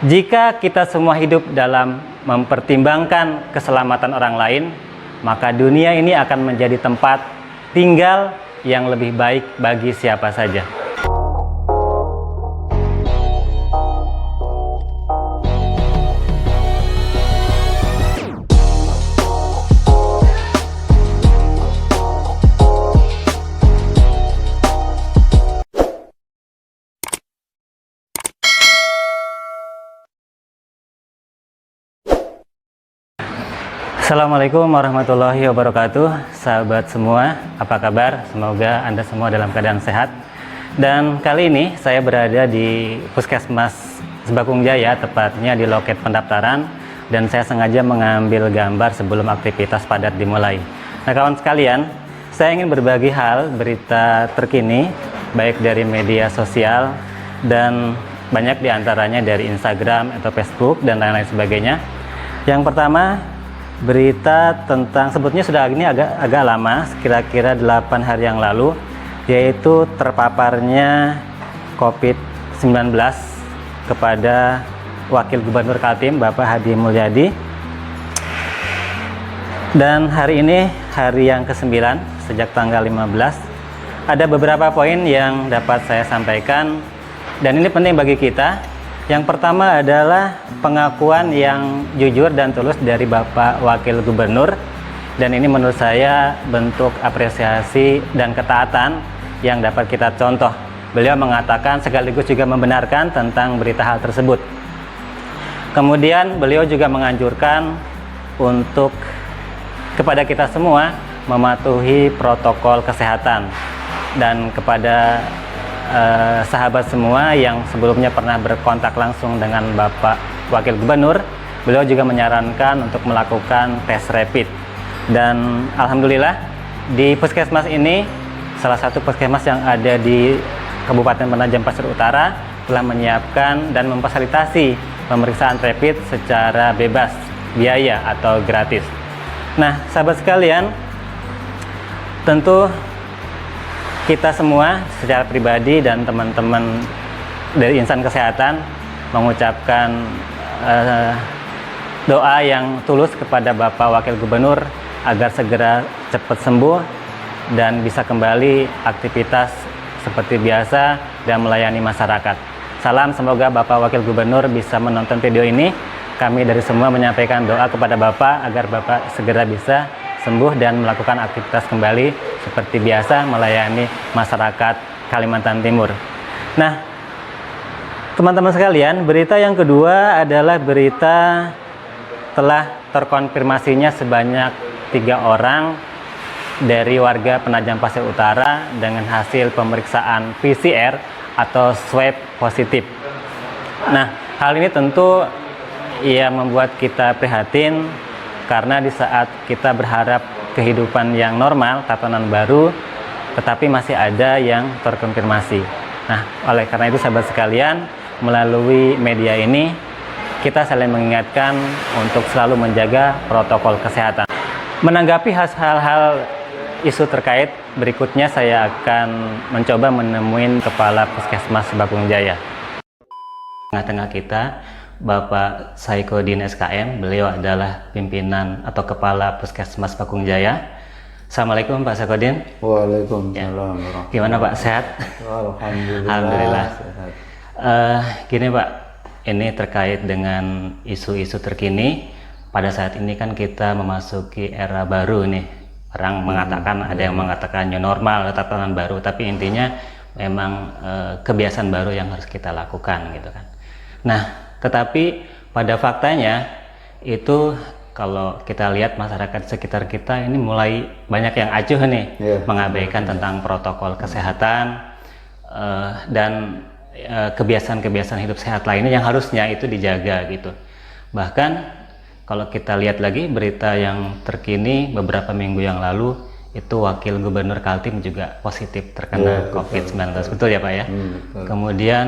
Jika kita semua hidup dalam mempertimbangkan keselamatan orang lain, maka dunia ini akan menjadi tempat tinggal yang lebih baik bagi siapa saja. Assalamualaikum warahmatullahi wabarakatuh. Sahabat semua, apa kabar? Semoga Anda semua dalam keadaan sehat. Dan kali ini saya berada di Puskesmas Sebakung Jaya, tepatnya di loket pendaftaran. Dan saya sengaja mengambil gambar sebelum aktivitas padat dimulai. Nah kawan sekalian, saya ingin berbagi hal berita terkini, baik dari media sosial dan banyak diantaranya dari Instagram atau Facebook dan lain-lain sebagainya. Yang pertama, berita tentang, sebetulnya sudah ini agak lama, kira-kira 8 hari yang lalu, yaitu terpaparnya COVID-19 kepada Wakil Gubernur Kaltim, Bapak Hadi Mulyadi. Dan hari ini, hari yang ke-9, sejak tanggal 15, ada beberapa poin yang dapat saya sampaikan, dan ini penting bagi kita. Yang pertama adalah pengakuan yang jujur dan tulus dari Bapak Wakil Gubernur, dan ini menurut saya bentuk apresiasi dan ketaatan yang dapat kita contoh. Beliau mengatakan sekaligus juga membenarkan tentang berita hal tersebut. Kemudian beliau juga menganjurkan untuk kepada kita semua mematuhi protokol kesehatan, dan kepada sahabat semua yang sebelumnya pernah berkontak langsung dengan Bapak Wakil Gubernur, beliau juga menyarankan untuk melakukan tes rapid. Dan alhamdulillah di puskesmas ini, salah satu puskesmas yang ada di Kabupaten Penajam Pasir Utara, telah menyiapkan dan memfasilitasi pemeriksaan rapid secara bebas biaya atau gratis. Nah sahabat sekalian, tentu kita semua secara pribadi dan teman-teman dari insan kesehatan mengucapkan doa yang tulus kepada Bapak Wakil Gubernur agar segera cepat sembuh dan bisa kembali aktivitas seperti biasa dan melayani masyarakat. Salam, semoga Bapak Wakil Gubernur bisa menonton video ini. Kami dari semua menyampaikan doa kepada Bapak agar Bapak segera bisa sembuh dan melakukan aktivitas kembali seperti biasa melayani masyarakat Kalimantan Timur. Nah, teman-teman sekalian, berita yang kedua adalah berita telah terkonfirmasinya sebanyak 3 orang dari warga Penajam Pasir Utara dengan hasil pemeriksaan PCR atau swab positif. Nah, hal ini tentu membuat kita prihatin, karena di saat kita berharap kehidupan yang normal, tatanan baru, tetapi masih ada yang terkonfirmasi. Nah, oleh karena itu sahabat sekalian, melalui media ini kita saling mengingatkan untuk selalu menjaga protokol kesehatan. Menanggapi hal-hal isu terkait, berikutnya saya akan mencoba menemui Kepala Puskesmas Sebakung Jaya. Tengah-tengah kita Bapak Saikodin SKM, beliau adalah pimpinan atau Kepala Puskesmas Sebakung Jaya. Assalamualaikum Pak Saikodin. Waalaikumsalam. Ya. Gimana Pak, sehat? Alhamdulillah. Alhamdulillah. Sehat. Gini Pak, ini terkait dengan isu-isu terkini. Pada saat ini kan kita memasuki era baru nih. Orang mengatakan, ada yang mengatakan new normal, tatanan baru, tapi intinya memang kebiasaan baru yang harus kita lakukan gitu kan. Nah, tetapi pada faktanya itu kalau kita lihat masyarakat sekitar kita ini mulai banyak yang acuh nih, mengabaikan tentang protokol kesehatan dan kebiasaan-kebiasaan hidup sehat lainnya yang harusnya itu dijaga gitu. Bahkan kalau kita lihat lagi berita yang terkini beberapa minggu yang lalu, itu Wakil Gubernur Kaltim juga positif terkena COVID-19, betul ya Pak ya? Betul. Kemudian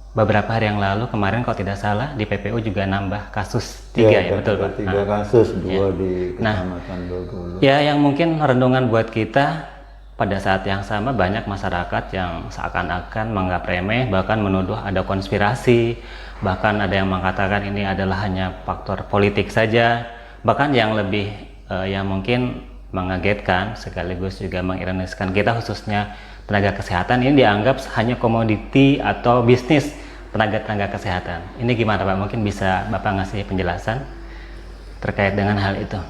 beberapa hari yang lalu, kemarin kalau tidak salah di PPU juga nambah kasus 3 ya, betul Pak? 3 kasus, 2 di Kecamatan Bogor. Ya, yang mungkin renungan buat kita, pada saat yang sama banyak masyarakat yang seakan-akan menganggap remeh, bahkan menuduh ada konspirasi, Bahkan ada yang mengatakan ini adalah hanya faktor politik saja. Bahkan yang lebih yang mungkin mengagetkan sekaligus juga mengironiskan kita khususnya tenaga kesehatan, ini dianggap hanya komoditi atau bisnis tenaga kesehatan. Ini gimana Pak? Mungkin bisa Bapak ngasih penjelasan terkait dengan hal itu.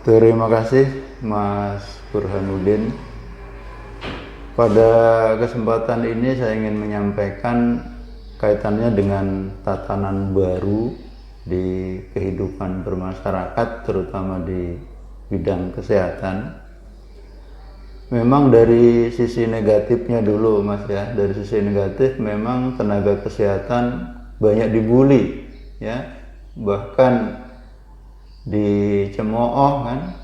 Terima kasih Mas Burhanuddin. Pada kesempatan ini saya ingin menyampaikan kaitannya dengan tatanan baru di kehidupan bermasyarakat, terutama di bidang kesehatan. Memang dari sisi negatifnya dulu Mas ya, dari sisi negatif memang tenaga kesehatan banyak dibully ya, bahkan dicemooh kan,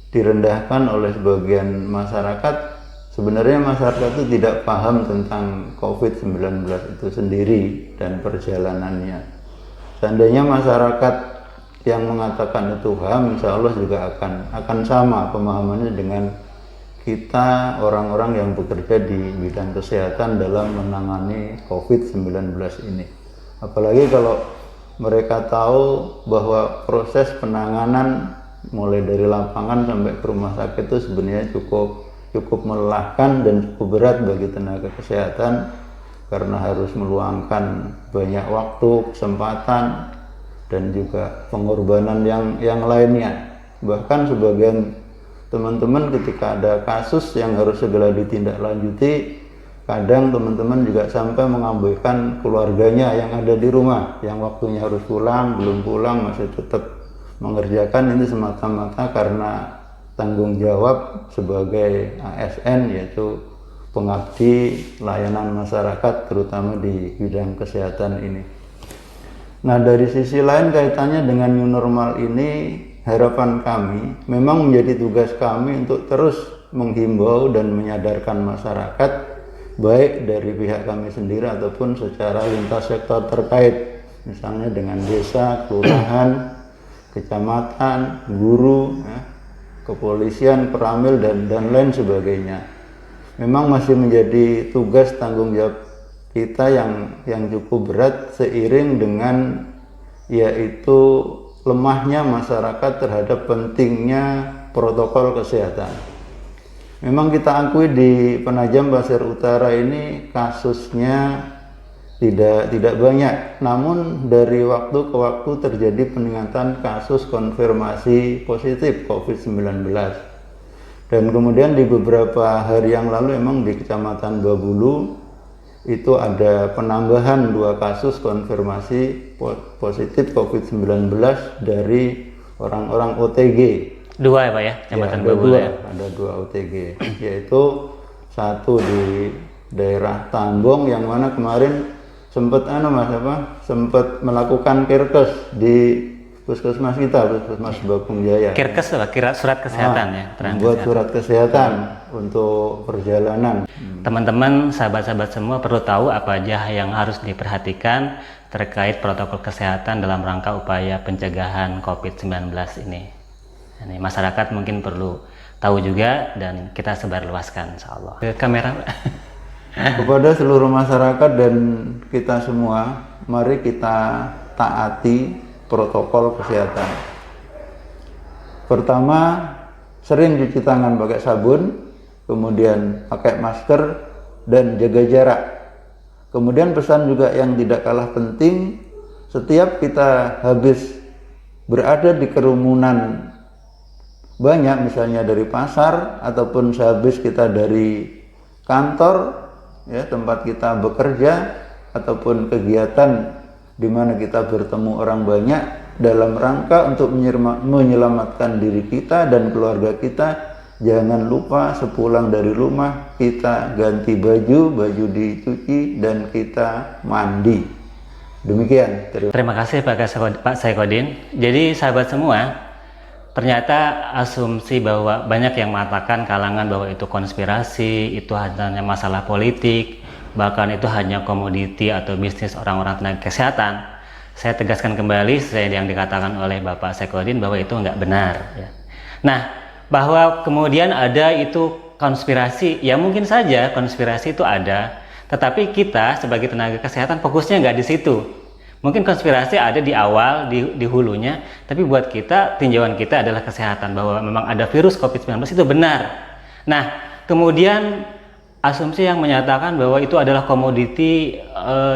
direndahkan oleh sebagian masyarakat. Sebenarnya masyarakat itu tidak paham tentang COVID-19 itu sendiri dan perjalanannya. Seandainya masyarakat yang mengatakan itu paham, insya Allah juga akan sama pemahamannya dengan kita orang-orang yang bekerja di bidang kesehatan dalam menangani COVID-19 ini. Apalagi kalau mereka tahu bahwa proses penanganan mulai dari lapangan sampai ke rumah sakit itu sebenarnya cukup melelahkan dan cukup berat bagi tenaga kesehatan, karena harus meluangkan banyak waktu, kesempatan, dan juga pengorbanan yang lainnya. Bahkan sebagian teman-teman ketika ada kasus yang harus segera ditindaklanjuti, kadang teman-teman juga sampai mengabaikan keluarganya yang ada di rumah, yang waktunya harus pulang, belum pulang, masih tetap mengerjakan. Ini semata-mata karena tanggung jawab sebagai ASN, yaitu pengabdi layanan masyarakat terutama di bidang kesehatan ini. Nah, dari sisi lain kaitannya dengan new normal ini, harapan kami memang menjadi tugas kami untuk terus menghimbau dan menyadarkan masyarakat, baik dari pihak kami sendiri ataupun secara lintas sektor terkait, misalnya dengan desa, kelurahan, kecamatan, guru, ya, kepolisian, peramil, dan lain sebagainya. Memang masih menjadi tugas tanggung jawab kita yang cukup berat, seiring dengan yaitu lemahnya masyarakat terhadap pentingnya protokol kesehatan. Memang kita akui di Penajam Pasir Utara ini kasusnya tidak banyak, namun dari waktu ke waktu terjadi peningkatan kasus konfirmasi positif COVID-19. Dan kemudian di beberapa hari yang lalu memang di Kecamatan Babulu itu ada penambahan 2 kasus konfirmasi positif COVID-19 dari orang-orang OTG. 2 ya Pak ya, Kecamatan Babulu ya? Ada 2 OTG, yaitu satu di daerah Tambong yang mana kemarin sempat sempat melakukan kirkes di puskesmas kita, Puskesmas Bakung Jaya. Kirkes apa? Surat kesehatan ya? Buat surat kesehatan untuk perjalanan. Teman-teman, sahabat-sahabat semua perlu tahu apa aja yang harus diperhatikan terkait protokol kesehatan dalam rangka upaya pencegahan COVID-19 ini. Ini masyarakat mungkin perlu tahu juga dan kita sebarluaskan insyaallah. Ke kamera. Kepada seluruh masyarakat dan kita semua, mari kita taati protokol kesehatan. Pertama, sering cuci tangan pakai sabun, kemudian pakai masker dan jaga jarak. Kemudian pesan juga yang tidak kalah penting, setiap kita habis berada di kerumunan banyak, misalnya dari pasar ataupun sehabis kita dari kantor, ya, tempat kita bekerja ataupun kegiatan di mana kita bertemu orang banyak, dalam rangka untuk menyelamatkan diri kita dan keluarga kita, jangan lupa sepulang dari rumah kita ganti baju dicuci dan kita mandi. Demikian. Terima kasih Pak Saikodin. Jadi sahabat semua, ternyata asumsi bahwa banyak yang mengatakan kalangan bahwa itu konspirasi, itu hanya masalah politik, bahkan itu hanya komoditi atau bisnis orang-orang tenaga kesehatan. Saya tegaskan kembali sesuai yang dikatakan oleh Bapak Saikodin bahwa itu nggak benar. Ya. Nah, bahwa kemudian ada itu konspirasi, ya mungkin saja konspirasi itu ada, Tetapi kita sebagai tenaga kesehatan fokusnya nggak di situ. Mungkin konspirasi ada di awal, di hulunya, tapi buat kita, tinjauan kita adalah kesehatan, bahwa memang ada virus COVID-19 itu benar. Nah, kemudian asumsi yang menyatakan bahwa itu adalah komoditi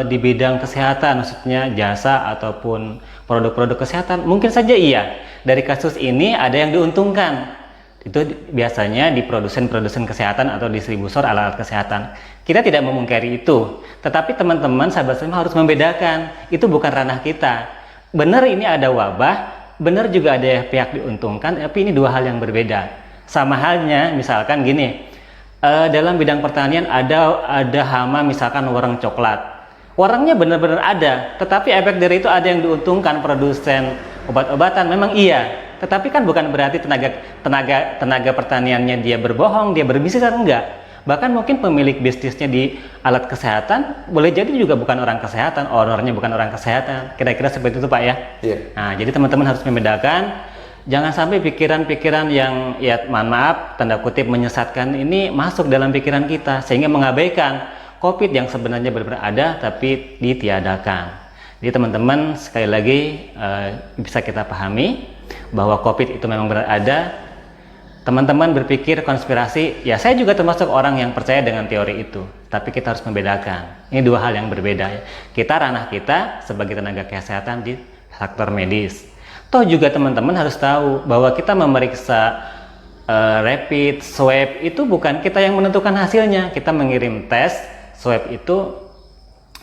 di bidang kesehatan, maksudnya jasa ataupun produk-produk kesehatan, mungkin saja iya. Dari kasus ini ada yang diuntungkan. Itu biasanya di produsen-produsen kesehatan atau distributor alat-alat kesehatan. Kita tidak memungkiri itu. Tetapi teman-teman, sahabat semua harus membedakan. Itu bukan ranah kita. Benar ini ada wabah, benar juga ada pihak diuntungkan, tapi ini dua hal yang berbeda. Sama halnya, misalkan gini, dalam bidang pertanian ada hama misalkan warang coklat. Warangnya benar-benar ada, tetapi efek dari itu ada yang diuntungkan produsen obat-obatan, memang iya. Tetapi kan bukan berarti tenaga pertaniannya dia berbohong, dia berbisnis, kan enggak. Bahkan mungkin pemilik bisnisnya di alat kesehatan boleh jadi juga bukan orang kesehatan, ownernya bukan orang kesehatan. Kira-kira seperti itu Pak ya. Iya. Nah, jadi teman-teman harus membedakan. Jangan sampai pikiran-pikiran yang ya mohon maaf tanda kutip menyesatkan ini masuk dalam pikiran kita sehingga mengabaikan COVID yang sebenarnya benar-benar ada tapi ditiadakan. Jadi teman-teman sekali lagi bisa kita pahami bahwa COVID itu memang benar ada. Teman-teman berpikir konspirasi, ya saya juga termasuk orang yang percaya dengan teori itu. Tapi kita harus membedakan. Ini dua hal yang berbeda ya. Kita ranah kita sebagai tenaga kesehatan di sektor medis. Toh juga teman-teman harus tahu bahwa kita memeriksa rapid, swab itu bukan kita yang menentukan hasilnya. Kita mengirim tes, swab itu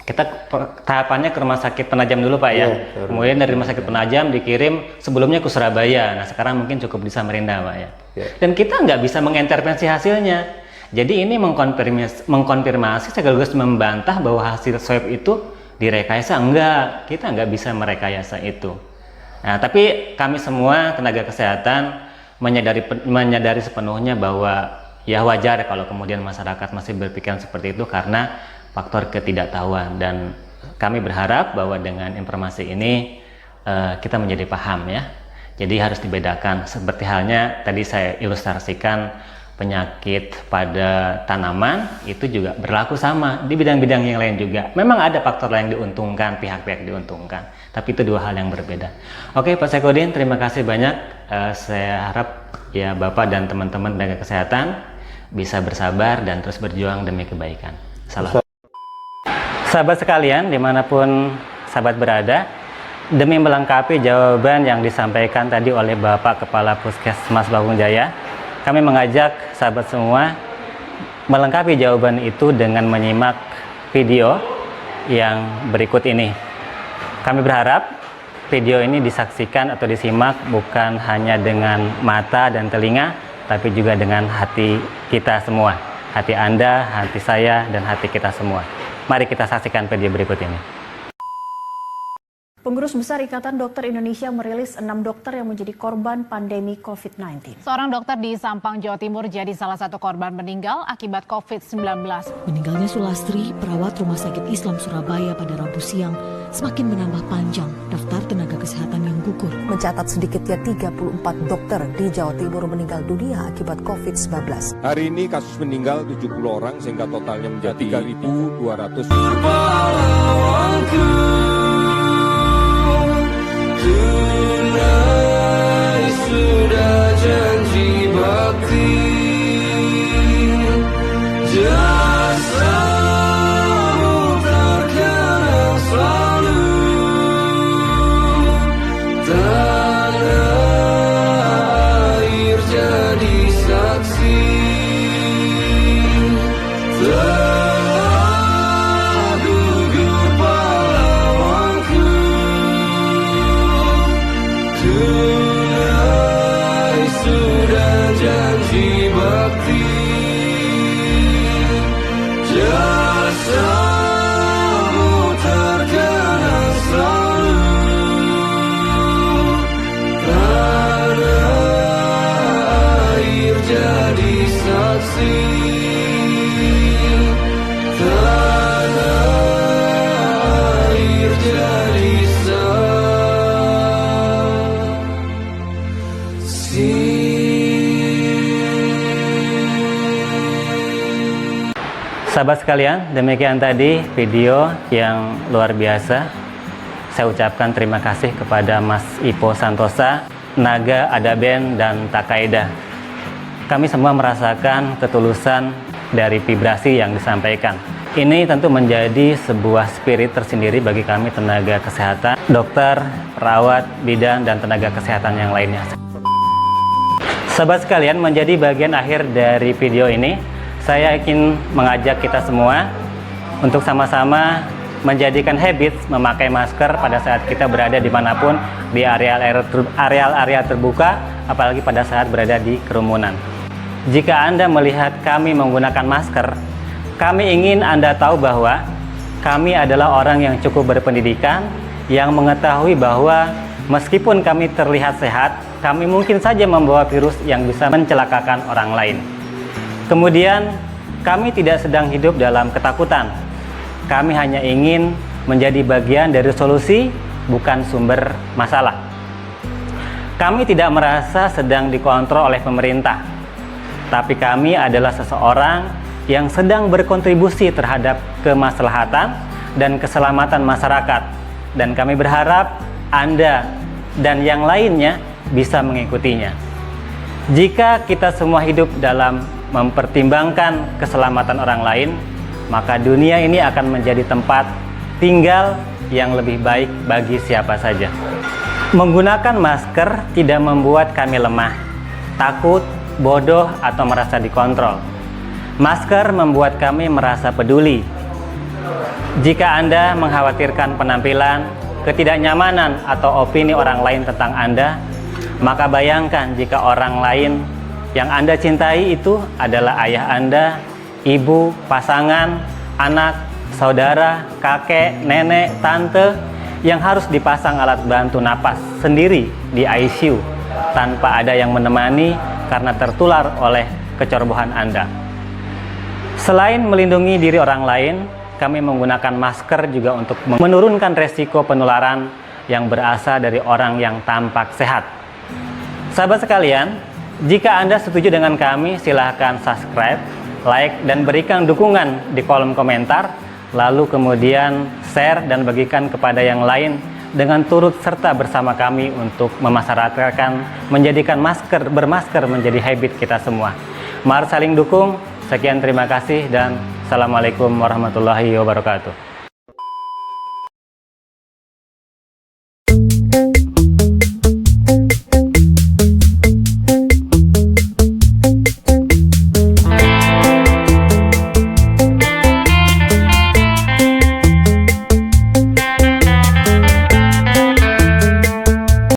kita tahapannya ke rumah sakit penajam dulu Pak ya. Kemudian dari rumah sakit penajam dikirim sebelumnya ke Surabaya. Nah sekarang mungkin cukup di Samarinda Pak ya. Dan kita nggak bisa mengintervensi hasilnya. Jadi ini mengkonfirmasi sekaligus membantah bahwa hasil swab itu direkayasa. Enggak, kita nggak bisa merekayasa itu. Nah tapi kami semua tenaga kesehatan menyadari sepenuhnya bahwa ya wajar kalau kemudian masyarakat masih berpikiran seperti itu karena faktor ketidaktahuan, dan kami berharap bahwa dengan informasi ini kita menjadi paham ya. Jadi harus dibedakan, seperti halnya tadi saya ilustrasikan penyakit pada tanaman itu juga berlaku sama di bidang-bidang yang lain juga. Memang ada faktor lain diuntungkan, pihak-pihak diuntungkan, tapi itu dua hal yang berbeda. Oke Pak Saifuddin, terima kasih banyak. Saya harap ya Bapak dan teman-teman tenaga kesehatan bisa bersabar dan terus berjuang demi kebaikan. Salam. Sahabat sekalian, dimanapun sahabat berada, demi melengkapi jawaban yang disampaikan tadi oleh Bapak Kepala Puskesmas Bawung Jaya, kami mengajak sahabat semua melengkapi jawaban itu dengan menyimak video yang berikut ini. Kami berharap video ini disaksikan atau disimak bukan hanya dengan mata dan telinga, tapi juga dengan hati kita semua. Hati Anda, hati saya, dan hati kita semua. Mari kita saksikan video berikut ini. Pengurus Besar Ikatan Dokter Indonesia merilis 6 dokter yang menjadi korban pandemi COVID-19. Seorang dokter di Sampang, Jawa Timur jadi salah satu korban meninggal akibat COVID-19. Meninggalnya Sulastri, perawat Rumah Sakit Islam Surabaya pada Rabu siang, semakin menambah panjang daftar tenaga kesehatan yang gugur. Mencatat sedikitnya 34 dokter di Jawa Timur meninggal dunia akibat COVID-19. Hari ini kasus meninggal 70 orang sehingga totalnya menjadi 3.200. Tunai sudah janji bakti, jasamu terkenang selalu, tanah air jadi saksi. Telah gugur pahlawan. Sahabat sekalian, demikian tadi video yang luar biasa. Saya ucapkan terima kasih kepada Mas Ipo Santosa, Naga Adaben, dan Takaida. Kami semua merasakan ketulusan dari vibrasi yang disampaikan. Ini tentu menjadi sebuah spirit tersendiri bagi kami tenaga kesehatan, dokter, perawat, bidan, dan tenaga kesehatan yang lainnya. Sahabat sekalian, menjadi bagian akhir dari video ini, saya ingin mengajak kita semua untuk sama-sama menjadikan habit memakai masker pada saat kita berada dimanapun, di area terbuka, apalagi pada saat berada di kerumunan. Jika Anda melihat kami menggunakan masker, kami ingin Anda tahu bahwa kami adalah orang yang cukup berpendidikan, yang mengetahui bahwa meskipun kami terlihat sehat, kami mungkin saja membawa virus yang bisa mencelakakan orang lain. Kemudian, kami tidak sedang hidup dalam ketakutan. Kami hanya ingin menjadi bagian dari solusi, bukan sumber masalah. Kami tidak merasa sedang dikontrol oleh pemerintah, tapi kami adalah seseorang yang sedang berkontribusi terhadap kemaslahatan dan keselamatan masyarakat. Dan kami berharap Anda dan yang lainnya bisa mengikutinya. Jika kita semua hidup dalam mempertimbangkan keselamatan orang lain, maka dunia ini akan menjadi tempat tinggal yang lebih baik bagi siapa saja. Menggunakan masker tidak membuat kami lemah, takut, bodoh, atau merasa dikontrol. Masker membuat kami merasa peduli. Jika Anda mengkhawatirkan penampilan, ketidaknyamanan, atau opini orang lain tentang Anda, maka bayangkan jika orang lain yang Anda cintai itu adalah ayah Anda, ibu, pasangan, anak, saudara, kakek, nenek, tante yang harus dipasang alat bantu napas sendiri di ICU tanpa ada yang menemani karena tertular oleh kecerobohan Anda. Selain melindungi diri orang lain, kami menggunakan masker juga untuk menurunkan resiko penularan yang berasal dari orang yang tampak sehat. Sahabat sekalian, jika Anda setuju dengan kami, silahkan subscribe, like, dan berikan dukungan di kolom komentar, lalu kemudian share dan bagikan kepada yang lain dengan turut serta bersama kami untuk memasyarakatkan, menjadikan bermasker menjadi habit kita semua. Mari saling dukung. Sekian, terima kasih, dan Assalamualaikum warahmatullahi wabarakatuh.